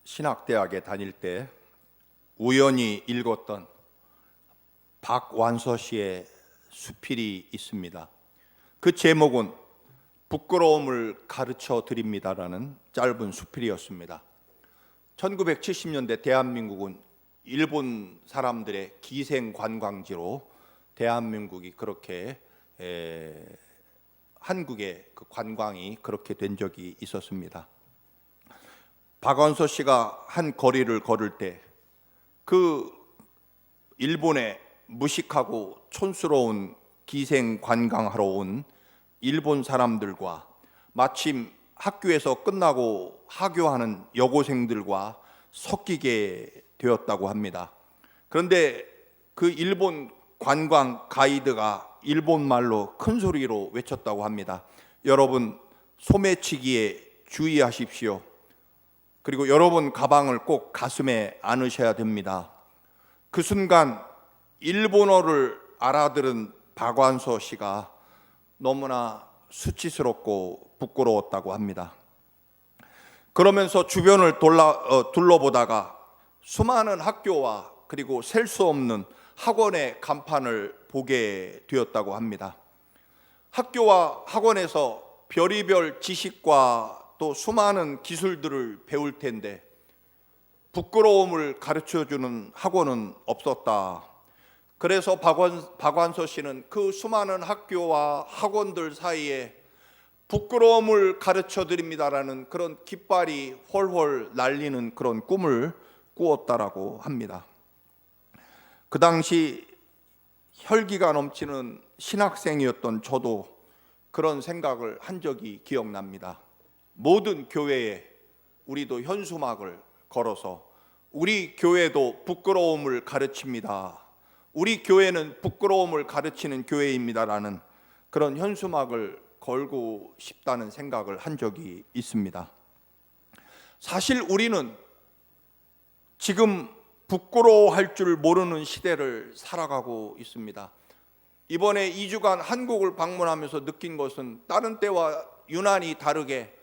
신학대학에 다닐 때 우연히 읽었던 박완서 씨의 수필이 있습니다. 그 제목은 부끄러움을 가르쳐 드립니다라는 짧은 수필이었습니다. 1970년대 대한민국은 일본 사람들의 기생 관광지로 대한민국이 그렇게 한국의 그 관광이 그렇게 된 적이 있었습니다. 박완서 씨가 한 거리를 걸을 때 그 일본의 무식하고 촌스러운 기생 관광하러 온 일본 사람들과 마침 학교에서 끝나고 하교하는 여고생들과 섞이게 되었다고 합니다. 그런데 그 일본 관광 가이드가 일본말로 큰 소리로 외쳤다고 합니다. 여러분, 소매치기에 주의하십시오. 그리고 여러분 가방을 꼭 가슴에 안으셔야 됩니다. 그 순간 일본어를 알아들은 박완서 씨가 너무나 수치스럽고 부끄러웠다고 합니다. 그러면서 주변을 둘러보다가 수많은 학교와 그리고 셀 수 없는 학원의 간판을 보게 되었다고 합니다. 학교와 학원에서 별의별 지식과 또 수많은 기술들을 배울 텐데 부끄러움을 가르쳐주는 학원은 없었다. 그래서 박완서 씨는 그 수많은 학교와 학원들 사이에 부끄러움을 가르쳐 드립니다라는 그런 깃발이 훨훨 날리는 그런 꿈을 꾸었다라고 합니다. 그 당시 혈기가 넘치는 신학생이었던 저도 그런 생각을 한 적이 기억납니다. 모든 교회에 우리도 현수막을 걸어서 우리 교회도 부끄러움을 가르칩니다. 우리 교회는 부끄러움을 가르치는 교회입니다라는 그런 현수막을 걸고 싶다는 생각을 한 적이 있습니다. 사실 우리는 지금 부끄러워할 줄 모르는 시대를 살아가고 있습니다. 이번에 2주간 한국을 방문하면서 느낀 것은 다른 때와 유난히 다르게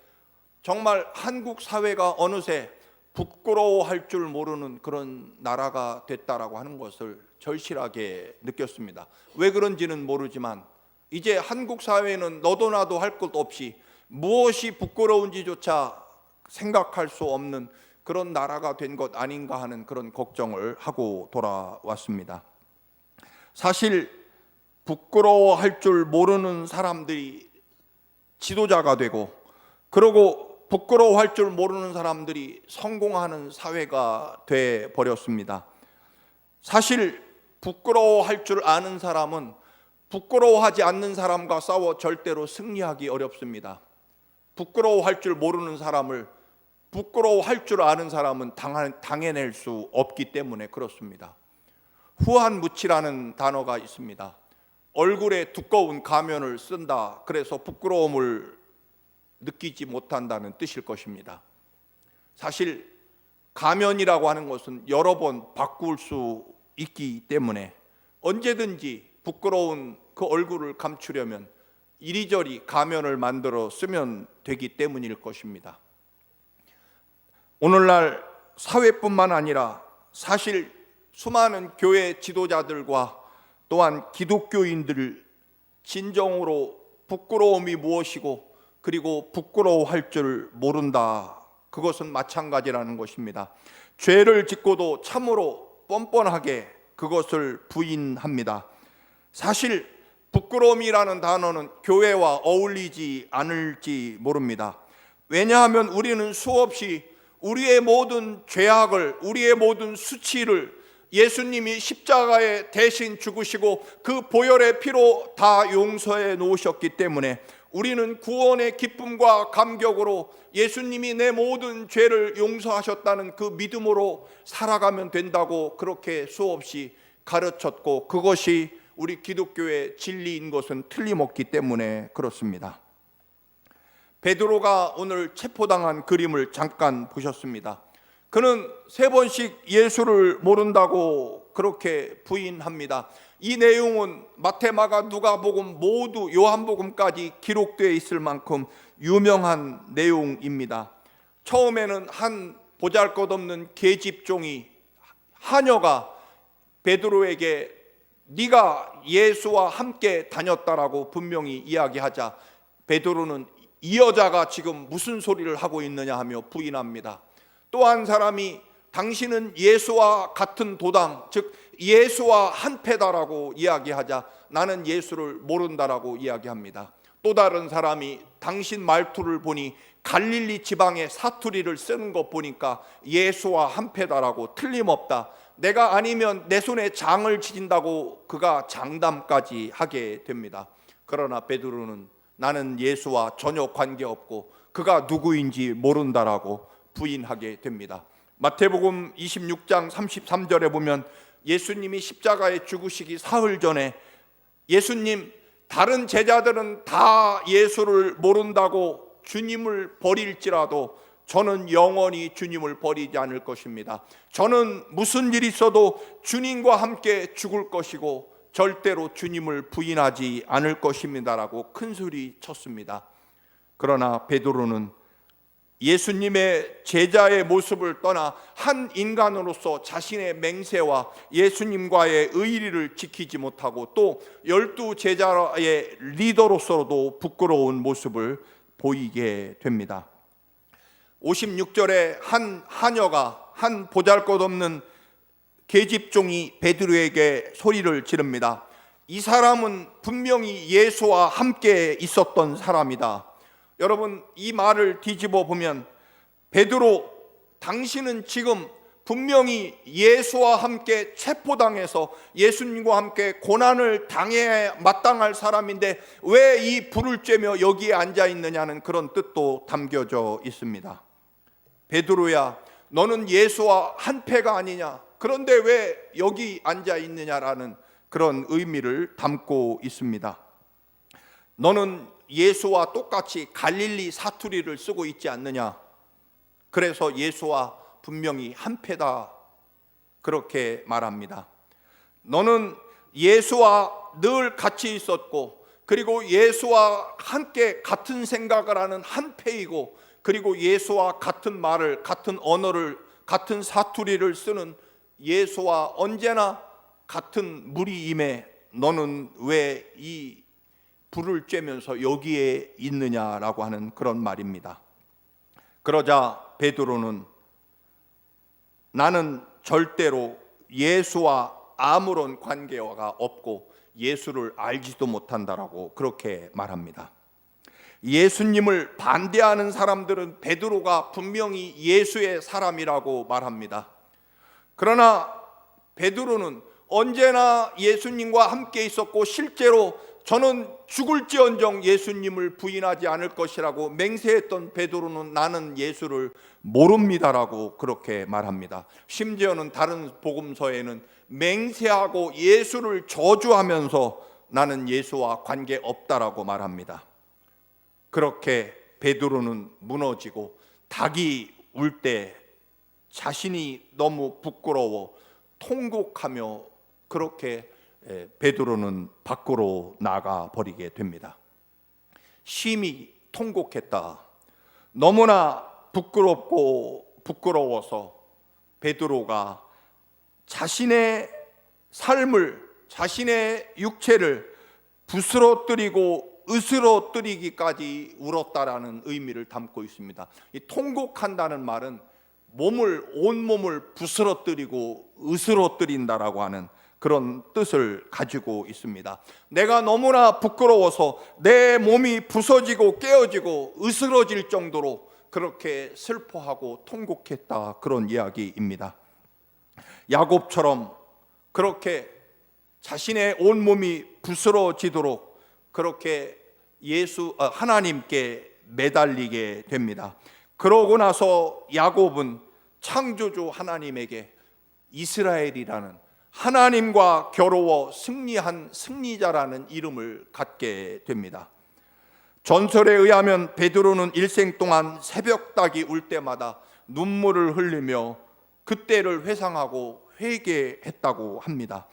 정말 한국 사회가 어느새 부끄러워할 줄 모르는 그런 나라가 됐다라고 하는 것을 절실하게 느꼈습니다. 왜 그런지는 모르지만 이제 한국 사회는 너도 나도 할 것 없이 무엇이 부끄러운지조차 생각할 수 없는 그런 나라가 된 것 아닌가 하는 그런 걱정을 하고 돌아왔습니다. 사실 부끄러워할 줄 모르는 사람들이 지도자가 되고, 그리고 부끄러워할 줄 모르는 사람들이 성공하는 사회가 돼 버렸습니다. 사실 부끄러워할 줄 아는 사람은 부끄러워하지 않는 사람과 싸워 절대로 승리하기 어렵습니다. 부끄러워할 줄 모르는 사람을 부끄러워할 줄 아는 사람은 당해낼 수 없기 때문에 그렇습니다. 후한무치라는 단어가 있습니다. 얼굴에 두꺼운 가면을 쓴다. 그래서 부끄러움을 느끼지 못한다는 뜻일 것입니다. 사실 가면이라고 하는 것은 여러 번 바꿀 수 있기 때문에 언제든지 부끄러운 그 얼굴을 감추려면 이리저리 가면을 만들어 쓰면 되기 때문일 것입니다. 오늘날 사회뿐만 아니라 사실 수많은 교회 지도자들과 또한 기독교인들 진정으로 부끄러움이 무엇이고 그리고 부끄러워할 줄 모른다. 그것은 마찬가지라는 것입니다. 죄를 짓고도 참으로 뻔뻔하게 그것을 부인합니다. 사실 부끄러움이라는 단어는 교회와 어울리지 않을지 모릅니다. 왜냐하면 우리는 수없이 우리의 모든 죄악을, 우리의 모든 수치를 예수님이 십자가에 대신 죽으시고 그 보혈의 피로 다 용서해 놓으셨기 때문에 우리는 구원의 기쁨과 감격으로 예수님이 내 모든 죄를 용서하셨다는 그 믿음으로 살아가면 된다고 그렇게 수없이 가르쳤고, 그것이 우리 기독교의 진리인 것은 틀림없기 때문에 그렇습니다. 베드로가 오늘 체포당한 그림을 잠깐 보셨습니다. 그는 3번씩 예수를 모른다고 그렇게 부인합니다. 이 내용은 마태, 마가, 누가복음 모두 요한복음까지 기록되어 있을 만큼 유명한 내용입니다. 처음에는 한 보잘것없는 계집종이 하녀가 베드로에게 네가 예수와 함께 다녔다라고 분명히 이야기하자 베드로는 이 여자가 지금 무슨 소리를 하고 있느냐 하며 부인합니다. 또 한 사람이 당신은 예수와 같은 도당, 즉 예수와 한패다라고 이야기하자 나는 예수를 모른다라고 이야기합니다. 또 다른 사람이 당신 말투를 보니 갈릴리 지방의 사투리를 쓰는 것 보니까 예수와 한패다라고 틀림없다. 내가 아니면 내 손에 장을 지진다고 그가 장담까지 하게 됩니다. 그러나 베드로는 나는 예수와 전혀 관계없고 그가 누구인지 모른다라고 부인하게 됩니다. 마태복음 26장 33절에 보면 예수님이 십자가에 죽으시기 사흘 전에 예수님 다른 제자들은 다 예수를 모른다고 주님을 버릴지라도 저는 영원히 주님을 버리지 않을 것입니다. 저는 무슨 일이 있어도 주님과 함께 죽을 것이고 절대로 주님을 부인하지 않을 것입니다라고 큰 소리 쳤습니다. 그러나 베드로는 예수님의 제자의 모습을 떠나 한 인간으로서 자신의 맹세와 예수님과의 의리를 지키지 못하고 또 12 제자의 리더로서도 부끄러운 모습을 보이게 됩니다. 56절에 한 하녀가 한 보잘것없는 계집종이 베드로에게 소리를 지릅니다. 이 사람은 분명히 예수와 함께 있었던 사람이다. 여러분, 이 말을 뒤집어 보면 베드로, 당신은 지금 분명히 예수와 함께 체포당해서 예수님과 함께 고난을 당해 마땅할 사람인데 왜 이 불을 쬐며 여기에 앉아 있느냐는 그런 뜻도 담겨져 있습니다. 베드로야, 너는 예수와 한패가 아니냐? 그런데 왜 여기 앉아 있느냐라는 그런 의미를 담고 있습니다. 너는 예수와 똑같이 갈릴리 사투리를 쓰고 있지 않느냐? 그래서 예수와 분명히 한패다 그렇게 말합니다. 너는 예수와 늘 같이 있었고 그리고 예수와 함께 같은 생각을 하는 한패이고 그리고 예수와 같은 말을, 같은 언어를, 같은 사투리를 쓰는 예수와 언제나 같은 무리임에 너는 왜 이 불을 쬐면서 여기에 있느냐라고 하는 그런 말입니다. 그러자 베드로는 나는 절대로 예수와 아무런 관계가 없고 예수를 알지도 못한다라고 그렇게 말합니다. 예수님을 반대하는 사람들은 베드로가 분명히 예수의 사람이라고 말합니다. 그러나 베드로는 언제나 예수님과 함께 있었고 실제로 저는 죽을지언정 예수님을 부인하지 않을 것이라고 맹세했던 베드로는 나는 예수를 모릅니다라고 그렇게 말합니다. 심지어는 다른 복음서에는 맹세하고 예수를 저주하면서 나는 예수와 관계없다라고 말합니다. 그렇게 베드로는 무너지고 닭이 울 때 자신이 너무 부끄러워 통곡하며 그렇게 베드로는 밖으로 나가 버리게 됩니다. 심히 통곡했다. 너무나 부끄러워서 베드로가 자신의 삶을, 자신의 육체를 부스러뜨리고 으스러뜨리기까지 울었다라는 의미를 담고 있습니다. 이 통곡한다는 말은 온몸을 부스러뜨리고 으스러뜨린다라고 하는 그런 뜻을 가지고 있습니다. 내가 너무나 부끄러워서 내 몸이 부서지고 깨어지고 으스러질 정도로 그렇게 슬퍼하고 통곡했다, 그런 이야기입니다. 야곱처럼 그렇게 자신의 온몸이 부스러지도록 그렇게 하나님께 매달리게 됩니다. 그러고 나서 야곱은 창조주 하나님에게 이스라엘이라는 하나님과 겨루어 승리한 승리자라는 이름을 갖게 됩니다. 전설에 의하면 베드로는 일생 동안 새벽닭이 울 때마다 눈물을 흘리며 그때를 회상하고 회개했다고 합니다.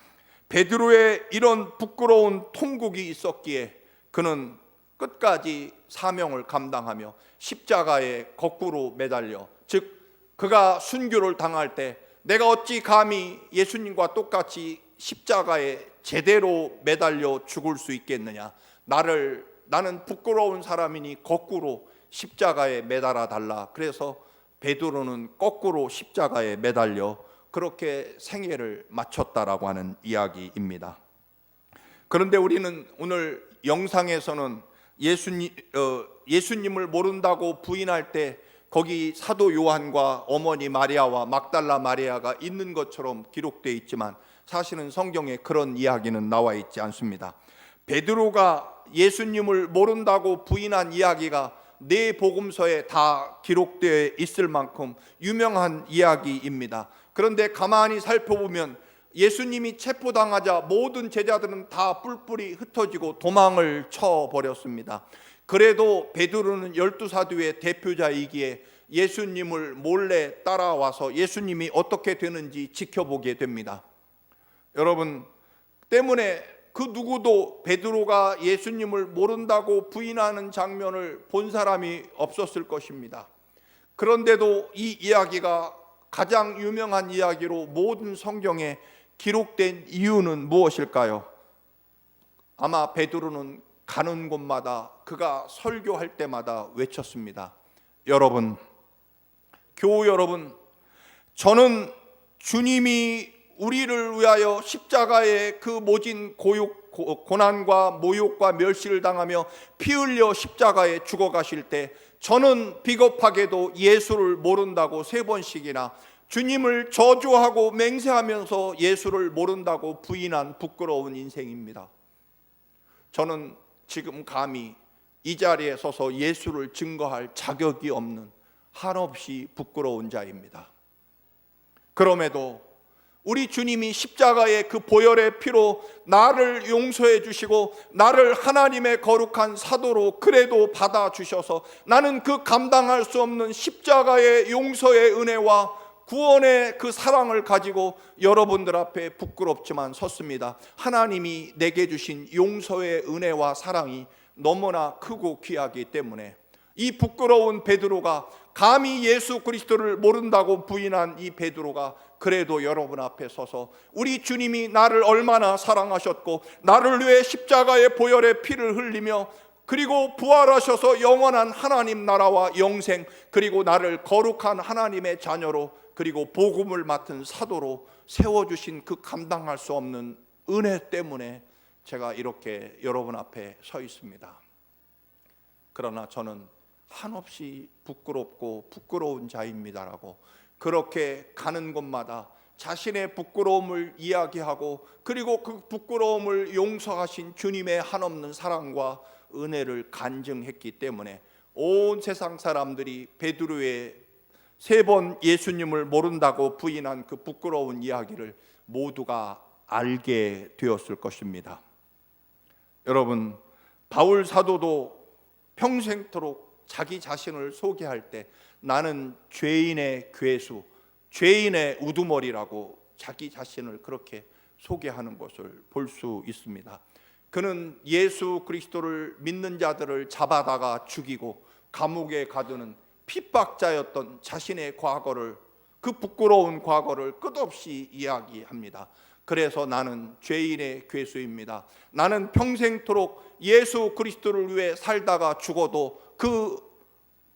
베드로의 이런 부끄러운 통곡이 있었기에 그는 끝까지 사명을 감당하며 십자가에 거꾸로 매달려, 즉 그가 순교를 당할 때 내가 어찌 감히 예수님과 똑같이 십자가에 제대로 매달려 죽을 수 있겠느냐, 나는 부끄러운 사람이니 거꾸로 십자가에 매달아 달라. 그래서 베드로는 거꾸로 십자가에 매달려 그렇게 생애를 마쳤다라고 하는 이야기입니다. 그런데 우리는 오늘 영상에서는 예수님을 모른다고 부인할 때 거기 사도 요한과 어머니 마리아와 막달라 마리아가 있는 것처럼 기록되어 있지만 사실은 성경에 그런 이야기는 나와 있지 않습니다. 베드로가 예수님을 모른다고 부인한 이야기가 네 복음서에 다 기록되어 있을 만큼 유명한 이야기입니다. 그런데 가만히 살펴보면 예수님이 체포당하자 모든 제자들은 다 뿔뿔이 흩어지고 도망을 쳐버렸습니다. 그래도 베드로는 12사도의 대표자이기에 예수님을 몰래 따라와서 예수님이 어떻게 되는지 지켜보게 됩니다. 여러분, 때문에 그 누구도 베드로가 예수님을 모른다고 부인하는 장면을 본 사람이 없었을 것입니다. 그런데도 이 이야기가 가장 유명한 이야기로 모든 성경에 기록된 이유는 무엇일까요? 아마 베드로는 가는 곳마다 그가 설교할 때마다 외쳤습니다. 여러분, 교우 여러분, 저는 주님이 우리를 위하여 십자가의 그 모진 고난과 모욕과 멸시를 당하며 피 흘려 십자가에 죽어가실 때 저는 비겁하게도 예수를 모른다고 3번씩이나 주님을 저주하고 맹세하면서 예수를 모른다고 부인한 부끄러운 인생입니다. 저는 지금 감히 이 자리에 서서 예수를 증거할 자격이 없는 한없이 부끄러운 자입니다. 그럼에도 우리 주님이 십자가의 그 보혈의 피로 나를 용서해 주시고 나를 하나님의 거룩한 사도로 그래도 받아주셔서 나는 그 감당할 수 없는 십자가의 용서의 은혜와 구원의 그 사랑을 가지고 여러분들 앞에 부끄럽지만 섰습니다. 하나님이 내게 주신 용서의 은혜와 사랑이 너무나 크고 귀하기 때문에 이 부끄러운 베드로가 감히 예수 그리스도를 모른다고 부인한 이 베드로가 그래도 여러분 앞에 서서 우리 주님이 나를 얼마나 사랑하셨고 나를 위해 십자가의 보혈의 피를 흘리며 그리고 부활하셔서 영원한 하나님 나라와 영생 그리고 나를 거룩한 하나님의 자녀로 그리고 복음을 맡은 사도로 세워주신 그 감당할 수 없는 은혜 때문에 제가 이렇게 여러분 앞에 서 있습니다. 그러나 저는 한없이 부끄럽고 부끄러운 자입니다라고 그렇게 가는 곳마다 자신의 부끄러움을 이야기하고 그리고 그 부끄러움을 용서하신 주님의 한없는 사랑과 은혜를 간증했기 때문에 온 세상 사람들이 베드로의 3번 예수님을 모른다고 부인한 그 부끄러운 이야기를 모두가 알게 되었을 것입니다. 여러분, 바울 사도도 평생토록 자기 자신을 소개할 때 나는 죄인의 괴수, 죄인의 우두머리라고 자기 자신을 그렇게 소개하는 것을 볼 수 있습니다. 그는 예수 그리스도를 믿는 자들을 잡아다가 죽이고 감옥에 가두는 핍박자였던 자신의 과거를, 그 부끄러운 과거를 끝없이 이야기합니다. 그래서 나는 죄인의 괴수입니다. 나는 평생토록 예수 그리스도를 위해 살다가 죽어도 그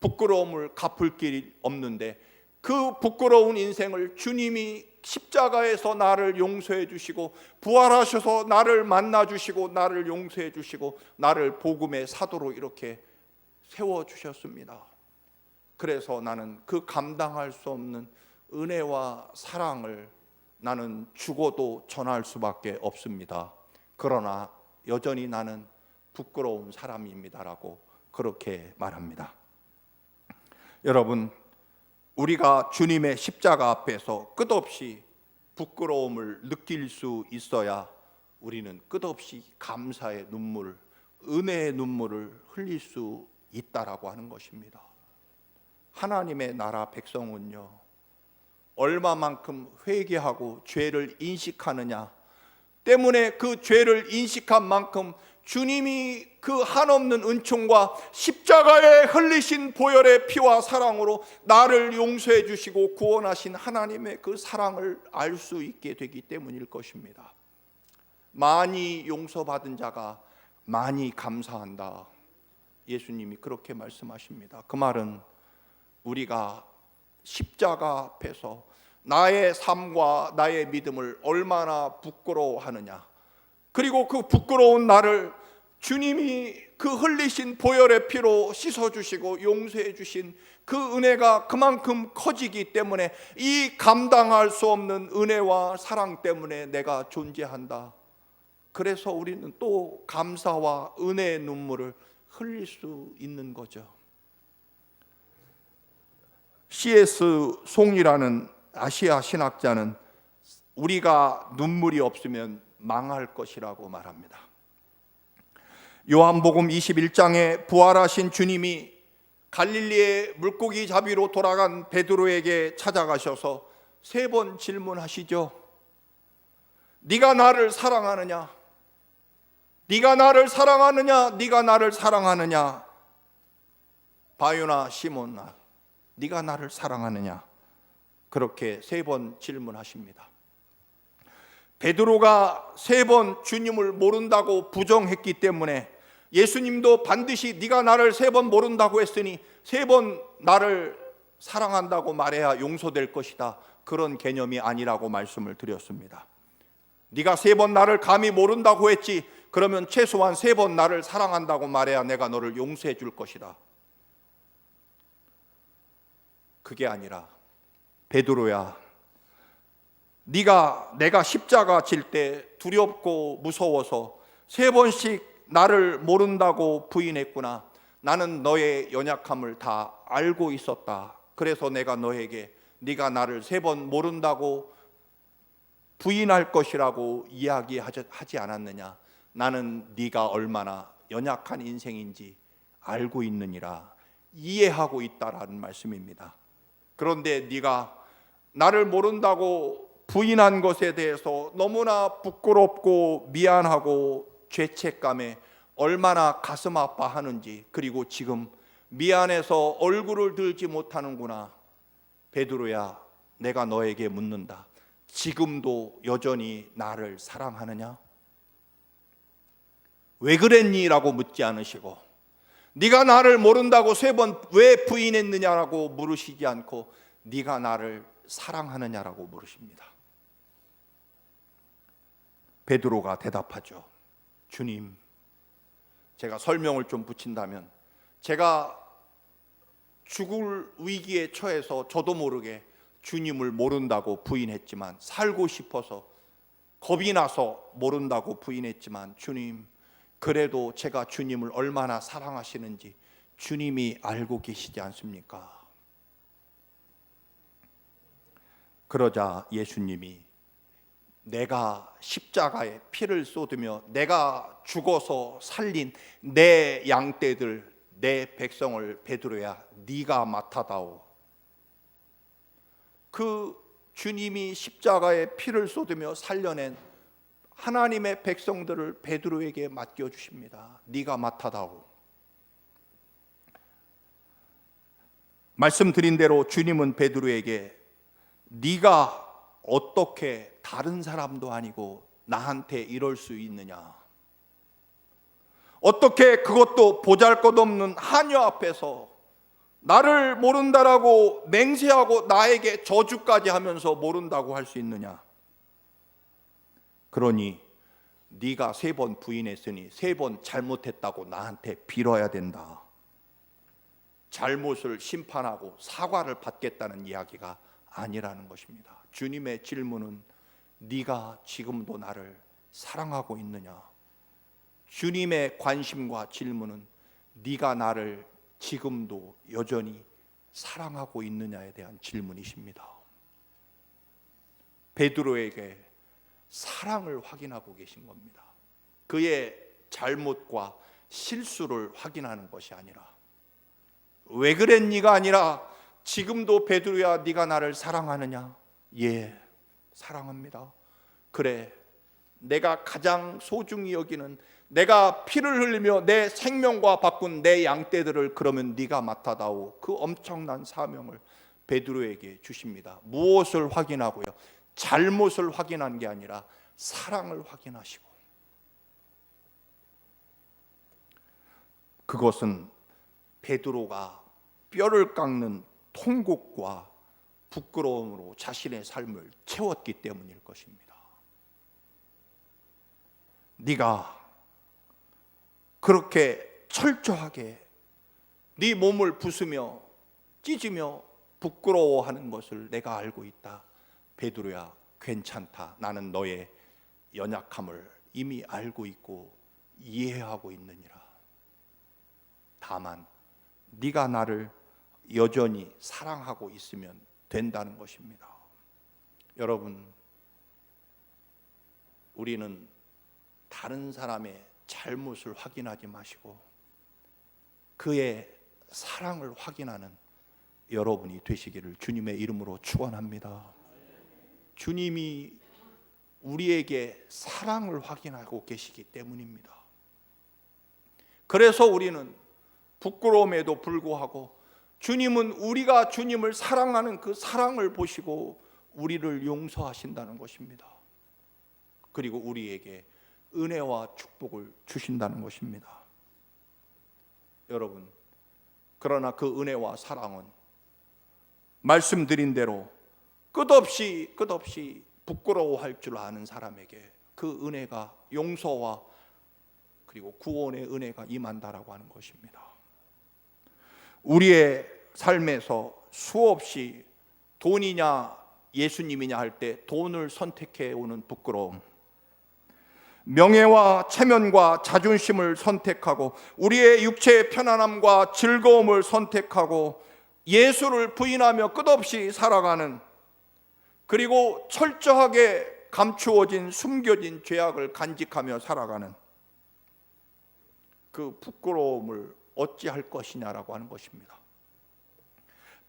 부끄러움을 갚을 길이 없는데 그 부끄러운 인생을 주님이 십자가에서 나를 용서해 주시고 부활하셔서 나를 만나 주시고 나를 용서해 주시고 나를 복음의 사도로 이렇게 세워 주셨습니다. 그래서 나는 그 감당할 수 없는 은혜와 사랑을 나는 죽어도 전할 수밖에 없습니다. 그러나 여전히 나는 부끄러운 사람입니다라고 그렇게 말합니다. 여러분, 우리가 주님의 십자가 앞에서 끝없이 부끄러움을 느낄 수 있어야 우리는 끝없이 감사의 눈물, 은혜의 눈물을 흘릴 수 있다라고 하는 것입니다. 하나님의 나라 백성은요, 얼마만큼 회개하고 죄를 인식하느냐 때문에 그 죄를 인식한 만큼 주님이 그 한없는 은총과 십자가에 흘리신 보혈의 피와 사랑으로 나를 용서해 주시고 구원하신 하나님의 그 사랑을 알 수 있게 되기 때문일 것입니다. 많이 용서받은 자가 많이 감사한다. 예수님이 그렇게 말씀하십니다. 그 말은 우리가 십자가 앞에서 나의 삶과 나의 믿음을 얼마나 부끄러워하느냐, 그리고 그 부끄러운 나를 주님이 그 흘리신 보혈의 피로 씻어주시고 용서해 주신 그 은혜가 그만큼 커지기 때문에 이 감당할 수 없는 은혜와 사랑 때문에 내가 존재한다. 그래서 우리는 또 감사와 은혜의 눈물을 흘릴 수 있는 거죠. C.S. 송이라는 아시아 신학자는 우리가 눈물이 없으면 망할 것이라고 말합니다. 요한복음 21장에 부활하신 주님이 갈릴리의 물고기 잡이로 돌아간 베드로에게 찾아가셔서 3번 질문하시죠. 네가 나를 사랑하느냐? 네가 나를 사랑하느냐? 네가 나를 사랑하느냐? 바요나 시몬아, 네가 나를 사랑하느냐? 그렇게 3번 질문하십니다. 베드로가 3번 주님을 모른다고 부정했기 때문에 예수님도 반드시 네가 나를 3번 모른다고 했으니 3번 나를 사랑한다고 말해야 용서될 것이다, 그런 개념이 아니라고 말씀을 드렸습니다. 네가 3번 나를 감히 모른다고 했지, 그러면 최소한 3번 나를 사랑한다고 말해야 내가 너를 용서해 줄 것이다. 그게 아니라 베드로야, 내가 십자가 질 때 두렵고 무서워서 3번씩 나를 모른다고 부인했구나. 나는 너의 연약함을 다 알고 있었다. 그래서 내가 너에게 네가 나를 3번 모른다고 부인할 것이라고 이야기하지 않았느냐. 나는 네가 얼마나 연약한 인생인지 알고 있느니라, 이해하고 있다라는 말씀입니다. 그런데 네가 나를 모른다고 부인한 것에 대해서 너무나 부끄럽고 미안하고 죄책감에 얼마나 가슴 아파하는지, 그리고 지금 미안해서 얼굴을 들지 못하는구나. 베드로야, 내가 너에게 묻는다. 지금도 여전히 나를 사랑하느냐? 왜 그랬니? 라고 묻지 않으시고, 네가 나를 모른다고 3번 왜 부인했느냐라고 물으시지 않고 네가 나를 사랑하느냐라고 물으십니다. 베드로가 대답하죠. 주님, 제가 설명을 좀 붙인다면, 제가 죽을 위기에 처해서 저도 모르게 주님을 모른다고 부인했지만, 살고 싶어서 겁이 나서 모른다고 부인했지만, 주님, 그래도 제가 주님을 얼마나 사랑하시는지 주님이 알고 계시지 않습니까? 그러자 예수님이 내가 십자가에 피를 쏟으며 내가 죽어서 살린 내 양떼들, 내 백성을 베드로야, 네가 맡아다오. 그 주님이 십자가에 피를 쏟으며 살려낸 하나님의 백성들을 베드로에게 맡겨주십니다. 네가 맡아다오. 말씀드린 대로 주님은 베드로에게 네가 어떻게 다른 사람도 아니고 나한테 이럴 수 있느냐, 어떻게 그것도 보잘것없는 하녀 앞에서 나를 모른다라고 맹세하고 나에게 저주까지 하면서 모른다고 할 수 있느냐. 그러니 네가 3번 부인했으니 3번 잘못했다고 나한테 빌어야 된다. 잘못을 심판하고 사과를 받겠다는 이야기가 아니라는 것입니다. 주님의 질문은 네가 지금도 나를 사랑하고 있느냐. 주님의 관심과 질문은 네가 나를 지금도 여전히 사랑하고 있느냐에 대한 질문이십니다. 베드로에게 사랑을 확인하고 계신 겁니다. 그의 잘못과 실수를 확인하는 것이 아니라, 왜 그랬니가 아니라 지금도 베드로야, 네가 나를 사랑하느냐? 예, 사랑합니다. 그래, 내가 가장 소중히 여기는 내가 피를 흘리며 내 생명과 바꾼 내 양떼들을 그러면 네가 맡아다오. 그 엄청난 사명을 베드로에게 주십니다. 무엇을 확인하고요? 잘못을 확인한 게 아니라 사랑을 확인하시고, 그것은 베드로가 뼈를 깎는 통곡과 부끄러움으로 자신의 삶을 채웠기 때문일 것입니다. 네가 그렇게 철저하게 네 몸을 부수며 찢으며 부끄러워하는 것을 내가 알고 있다. 베드로야, 괜찮다. 나는 너의 연약함을 이미 알고 있고 이해하고 있느니라. 다만 네가 나를 여전히 사랑하고 있으면 된다는 것입니다. 여러분, 우리는 다른 사람의 잘못을 확인하지 마시고 그의 사랑을 확인하는 여러분이 되시기를 주님의 이름으로 축원합니다. 주님이 우리에게 사랑을 확인하고 계시기 때문입니다. 그래서 우리는 부끄러움에도 불구하고 주님은 우리가 주님을 사랑하는 그 사랑을 보시고 우리를 용서하신다는 것입니다. 그리고 우리에게 은혜와 축복을 주신다는 것입니다. 여러분, 그러나 그 은혜와 사랑은 말씀드린 대로 끝없이 부끄러워할 줄 아는 사람에게 그 은혜가, 용서와 그리고 구원의 은혜가 임한다라고 하는 것입니다. 우리의 삶에서 수없이 돈이냐 예수님이냐 할 때 돈을 선택해 오는 부끄러움, 명예와 체면과 자존심을 선택하고 우리의 육체의 편안함과 즐거움을 선택하고 예수를 부인하며 끝없이 살아가는, 그리고 철저하게 감추어진 숨겨진 죄악을 간직하며 살아가는 그 부끄러움을 어찌할 것이냐라고 하는 것입니다.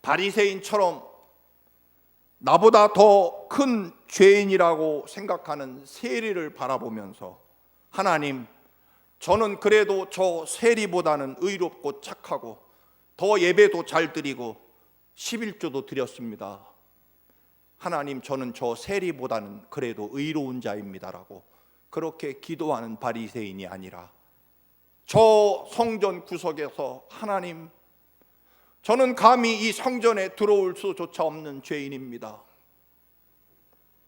바리새인처럼 나보다 더 큰 죄인이라고 생각하는 세리를 바라보면서 하나님, 저는 그래도 저 세리보다는 의롭고 착하고 더 예배도 잘 드리고 11조도 드렸습니다. 하나님, 저는 저 세리보다는 그래도 의로운 자입니다라고 그렇게 기도하는 바리새인이 아니라 저 성전 구석에서 하나님, 저는 감히 이 성전에 들어올 수조차 없는 죄인입니다.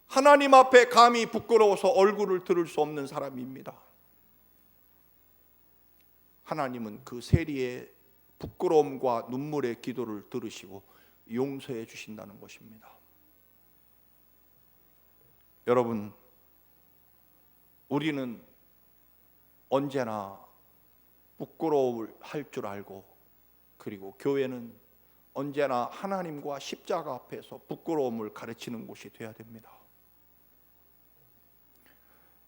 하나님 앞에 감히 부끄러워서 얼굴을 들을 수 없는 사람입니다. 하나님은 그 세리의 부끄러움과 눈물의 기도를 들으시고 용서해 주신다는 것입니다. 여러분, 우리는 언제나 부끄러움을 할 줄 알고, 그리고 교회는 언제나 하나님과 십자가 앞에서 부끄러움을 가르치는 곳이 되어야 됩니다.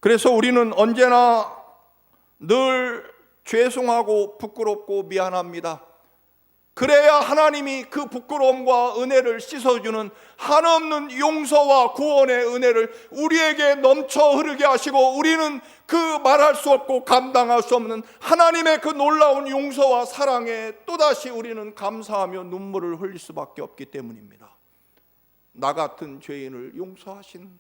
그래서 우리는 언제나 늘 죄송하고 부끄럽고 미안합니다. 그래야 하나님이 그 부끄러움과 은혜를 씻어주는 한없는 용서와 구원의 은혜를 우리에게 넘쳐 흐르게 하시고, 우리는 그 말할 수 없고 감당할 수 없는 하나님의 그 놀라운 용서와 사랑에 또다시 우리는 감사하며 눈물을 흘릴 수밖에 없기 때문입니다. 나 같은 죄인을 용서하신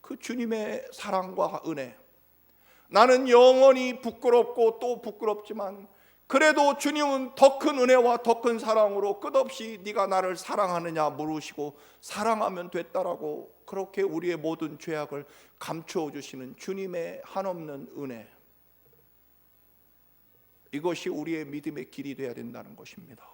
그 주님의 사랑과 은혜, 나는 영원히 부끄럽고 또 부끄럽지만 그래도 주님은 더 큰 은혜와 더 큰 사랑으로 끝없이 네가 나를 사랑하느냐 물으시고 사랑하면 됐다라고 그렇게 우리의 모든 죄악을 감추어 주시는 주님의 한없는 은혜, 이것이 우리의 믿음의 길이 되어야 된다는 것입니다.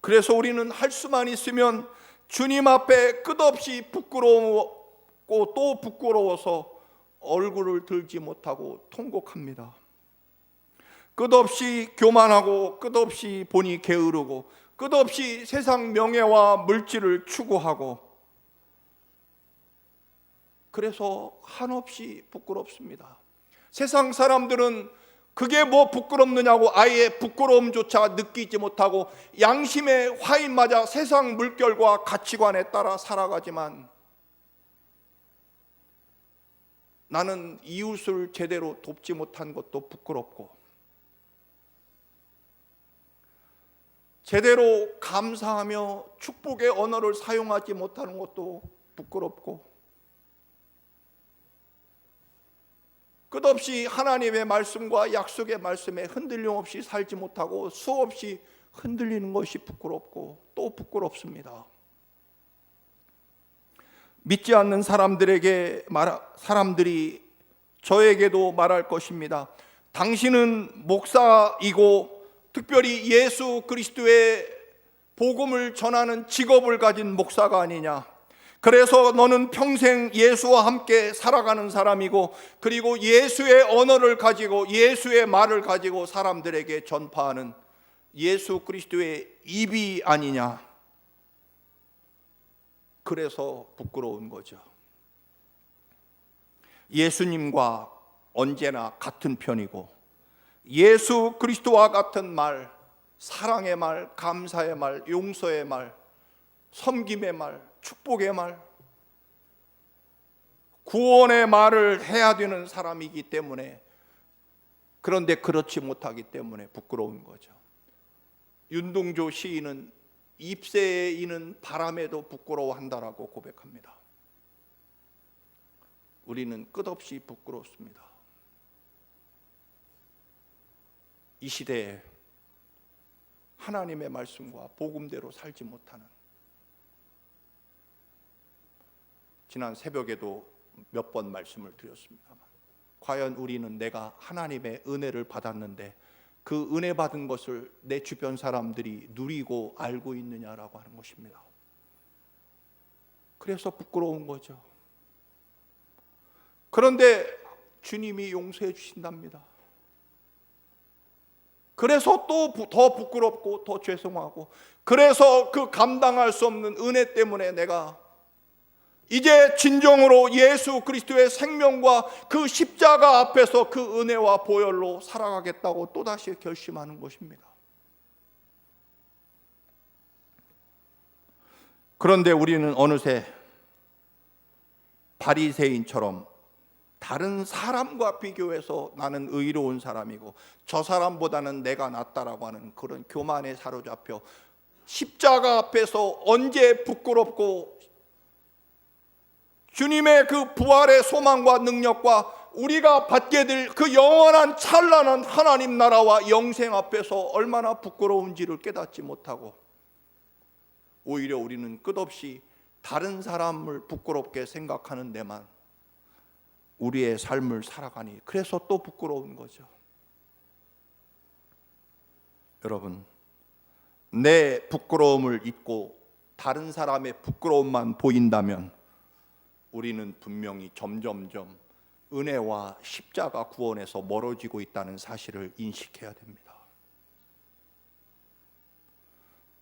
그래서 우리는 할 수만 있으면 주님 앞에 끝없이 부끄러웠고 또 부끄러워서 얼굴을 들지 못하고 통곡합니다. 끝없이 교만하고 끝없이 본이 게으르고 끝없이 세상 명예와 물질을 추구하고, 그래서 한없이 부끄럽습니다. 세상 사람들은 그게 뭐 부끄럽느냐고 아예 부끄러움조차 느끼지 못하고 양심의 화인 맞아 세상 물결과 가치관에 따라 살아가지만 나는 이웃을 제대로 돕지 못한 것도 부끄럽고, 제대로 감사하며 축복의 언어를 사용하지 못하는 것도 부끄럽고, 끝없이 하나님의 말씀과 약속의 말씀에 흔들림 없이 살지 못하고 수없이 흔들리는 것이 부끄럽고 또 부끄럽습니다. 믿지 않는 사람들이 저에게도 말할 것입니다. 당신은 목사이고 특별히 예수 그리스도의 복음을 전하는 직업을 가진 목사가 아니냐. 그래서 너는 평생 예수와 함께 살아가는 사람이고, 그리고 예수의 언어를 가지고 예수의 말을 가지고 사람들에게 전파하는 예수 그리스도의 입이 아니냐. 그래서 부끄러운 거죠. 예수님과 언제나 같은 편이고, 예수 그리스도와 같은 말, 사랑의 말, 감사의 말, 용서의 말, 섬김의 말, 축복의 말, 구원의 말을 해야 되는 사람이기 때문에, 그런데 그렇지 못하기 때문에 부끄러운 거죠. 윤동조 시인은 잎새에 이는 바람에도 부끄러워한다라고 고백합니다. 우리는 끝없이 부끄럽습니다. 이 시대에 하나님의 말씀과 복음대로 살지 못하는, 지난 새벽에도 몇 번 말씀을 드렸습니다만, 과연 우리는 내가 하나님의 은혜를 받았는데 그 은혜 받은 것을 내 주변 사람들이 누리고 알고 있느냐라고 하는 것입니다. 그래서 부끄러운 거죠. 그런데 주님이 용서해 주신답니다. 그래서 또 더 부끄럽고 더 죄송하고, 그래서 그 감당할 수 없는 은혜 때문에 내가 이제 진정으로 예수 그리스도의 생명과 그 십자가 앞에서 그 은혜와 보혈로 살아가겠다고 또다시 결심하는 것입니다. 그런데 우리는 어느새 바리새인처럼 다른 사람과 비교해서 나는 의로운 사람이고 저 사람보다는 내가 낫다라고 하는 그런 교만에 사로잡혀 십자가 앞에서 언제 부끄럽고 주님의 그 부활의 소망과 능력과 우리가 받게 될 그 영원한 찬란한 하나님 나라와 영생 앞에서 얼마나 부끄러운지를 깨닫지 못하고, 오히려 우리는 끝없이 다른 사람을 부끄럽게 생각하는 데만 우리의 삶을 살아가니, 그래서 또 부끄러운 거죠. 여러분, 내 부끄러움을 잊고 다른 사람의 부끄러움만 보인다면 우리는 분명히 점점점 은혜와 십자가 구원에서 멀어지고 있다는 사실을 인식해야 됩니다.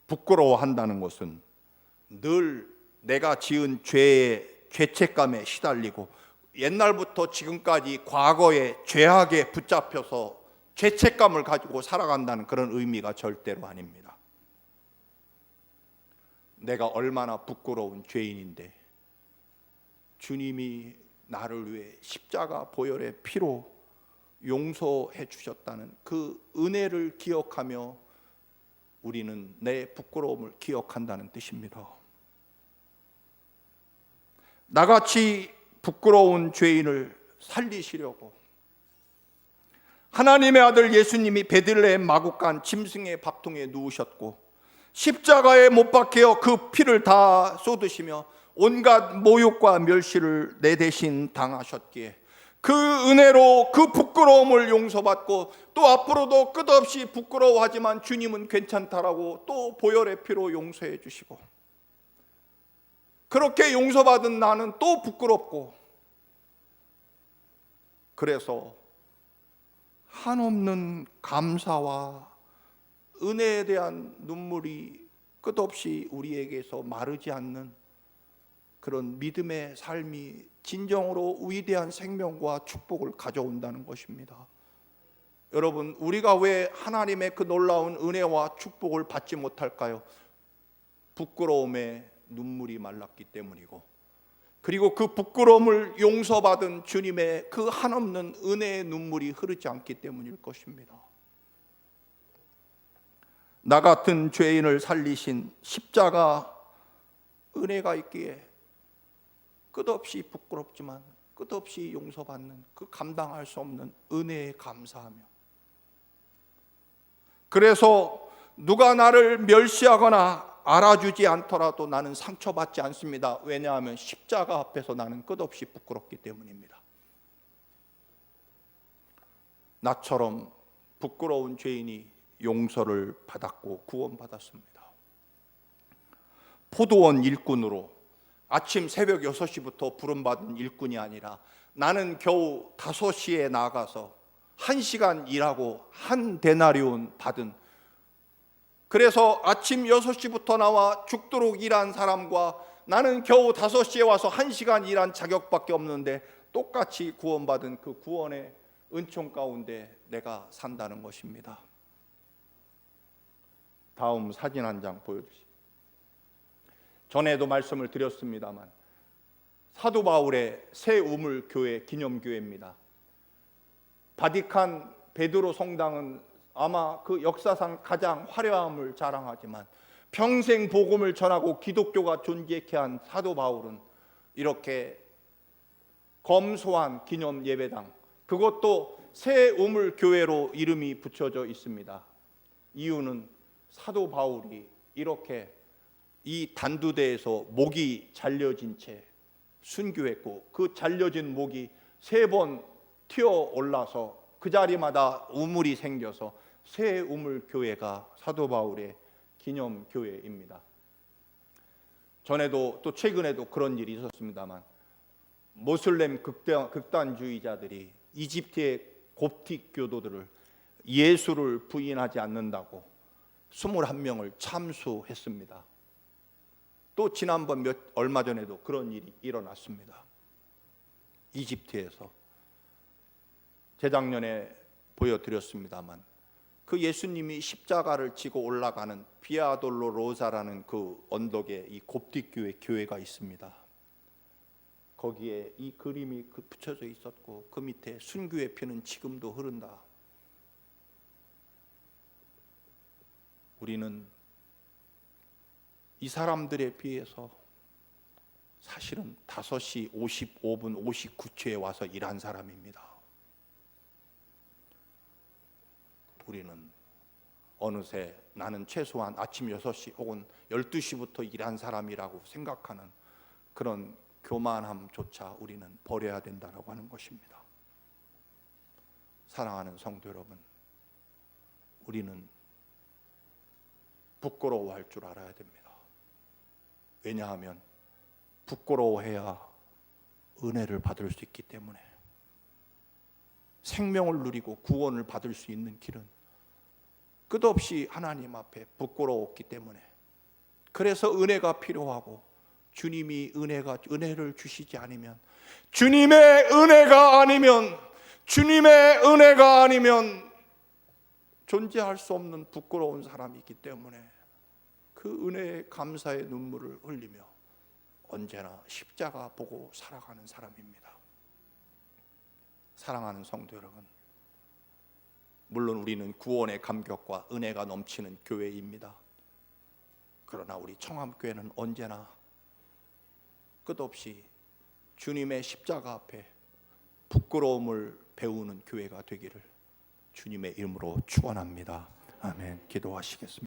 부끄러워한다는 것은 늘 내가 지은 죄의 죄책감에 시달리고 옛날부터 지금까지 과거의 죄악에 붙잡혀서 죄책감을 가지고 살아간다는 그런 의미가 절대로 아닙니다. 내가 얼마나 부끄러운 죄인인데 주님이 나를 위해 십자가 보혈의 피로 용서해 주셨다는 그 은혜를 기억하며 우리는 내 부끄러움을 기억한다는 뜻입니다. 나같이 부끄러운 죄인을 살리시려고 하나님의 아들 예수님이 베들레헴 마구간 짐승의 밥통에 누우셨고 십자가에 못 박혀 그 피를 다 쏟으시며 온갖 모욕과 멸시를 내 대신 당하셨기에 그 은혜로 그 부끄러움을 용서받고, 또 앞으로도 끝없이 부끄러워하지만 주님은 괜찮다라고 또 보혈의 피로 용서해 주시고, 그렇게 용서받은 나는 또 부끄럽고, 그래서 한없는 감사와 은혜에 대한 눈물이 끝없이 우리에게서 마르지 않는 그런 믿음의 삶이 진정으로 위대한 생명과 축복을 가져온다는 것입니다. 여러분, 우리가 왜 하나님의 그 놀라운 은혜와 축복을 받지 못할까요? 부끄러움에 눈물이 말랐기 때문이고, 그리고 그 부끄러움을 용서받은 주님의 그 한없는 은혜의 눈물이 흐르지 않기 때문일 것입니다. 나 같은 죄인을 살리신 십자가 은혜가 있기에 끝없이 부끄럽지만 끝없이 용서받는 그 감당할 수 없는 은혜에 감사하며, 그래서 누가 나를 멸시하거나 알아주지 않더라도 나는 상처받지 않습니다. 왜냐하면 십자가 앞에서 나는 끝없이 부끄럽기 때문입니다. 나처럼 부끄러운 죄인이 용서를 받았고 구원받았습니다. 포도원 일꾼으로 아침 새벽 6시부터 부름받은 일꾼이 아니라 나는 겨우 5시에 나가서 1시간 일하고 한 데나리온 받은, 그래서 아침 6시부터 나와 죽도록 일한 사람과 나는 겨우 5시에 와서 1시간 일한 자격밖에 없는데 똑같이 구원받은 그 구원의 은총 가운데 내가 산다는 것입니다. 다음 사진 한 장 보여주시죠. 전에도 말씀을 드렸습니다만 사도 바울의 새 우물 교회 기념교회입니다. 바티칸 베드로 성당은 아마 그 역사상 가장 화려함을 자랑하지만 평생 복음을 전하고 기독교가 존재케 한 사도 바울은 이렇게 검소한 기념 예배당, 그것도 새 우물 교회로 이름이 붙여져 있습니다. 이유는 사도 바울이 이렇게 이 단두대에서 목이 잘려진 채 순교했고 그 잘려진 목이 3번 튀어 올라서 그 자리마다 우물이 생겨서 새 우물 교회가 사도 바울의 기념 교회입니다. 전에도 또 최근에도 그런 일이 있었습니다만 모슬렘 극단주의자들이 이집트의 곱틱 교도들을 예수를 부인하지 않는다고 21명을 참수했습니다. 또 지난번 얼마 전에도 그런 일이 일어났습니다. 이집트에서 재작년에 보여드렸습니다만 그 예수님이 십자가를 지고 올라가는 비아돌로로사라는 그 언덕에 이 곱틱 교회가 있습니다. 거기에 이 그림이 붙여져 있었고 그 밑에 순교의 피는 지금도 흐른다. 우리는 이 사람들에 비해서 사실은 5시 55분 59초에 와서 일한 사람입니다. 우리는 어느새 나는 최소한 아침 6시 혹은 12시부터 일한 사람이라고 생각하는 그런 교만함조차 우리는 버려야 된다고 하는 것입니다. 사랑하는 성도 여러분, 우리는 부끄러워할 줄 알아야 됩니다. 왜냐하면 부끄러워해야 은혜를 받을 수 있기 때문에, 생명을 누리고 구원을 받을 수 있는 길은 끝없이 하나님 앞에 부끄러웠기 때문에, 그래서 은혜가 필요하고 주님이 은혜를 주시지 않으면, 주님의 은혜가 아니면 존재할 수 없는 부끄러운 사람이기 때문에 그 은혜의 감사의 눈물을 흘리며 언제나 십자가 보고 살아가는 사람입니다. 사랑하는 성도 여러분, 물론 우리는 구원의 감격과 은혜가 넘치는 교회입니다. 그러나 우리 청암교회는 언제나 끝없이 주님의 십자가 앞에 부끄러움을 배우는 교회가 되기를 주님의 이름으로 축원합니다. 아멘. 기도하시겠습니다.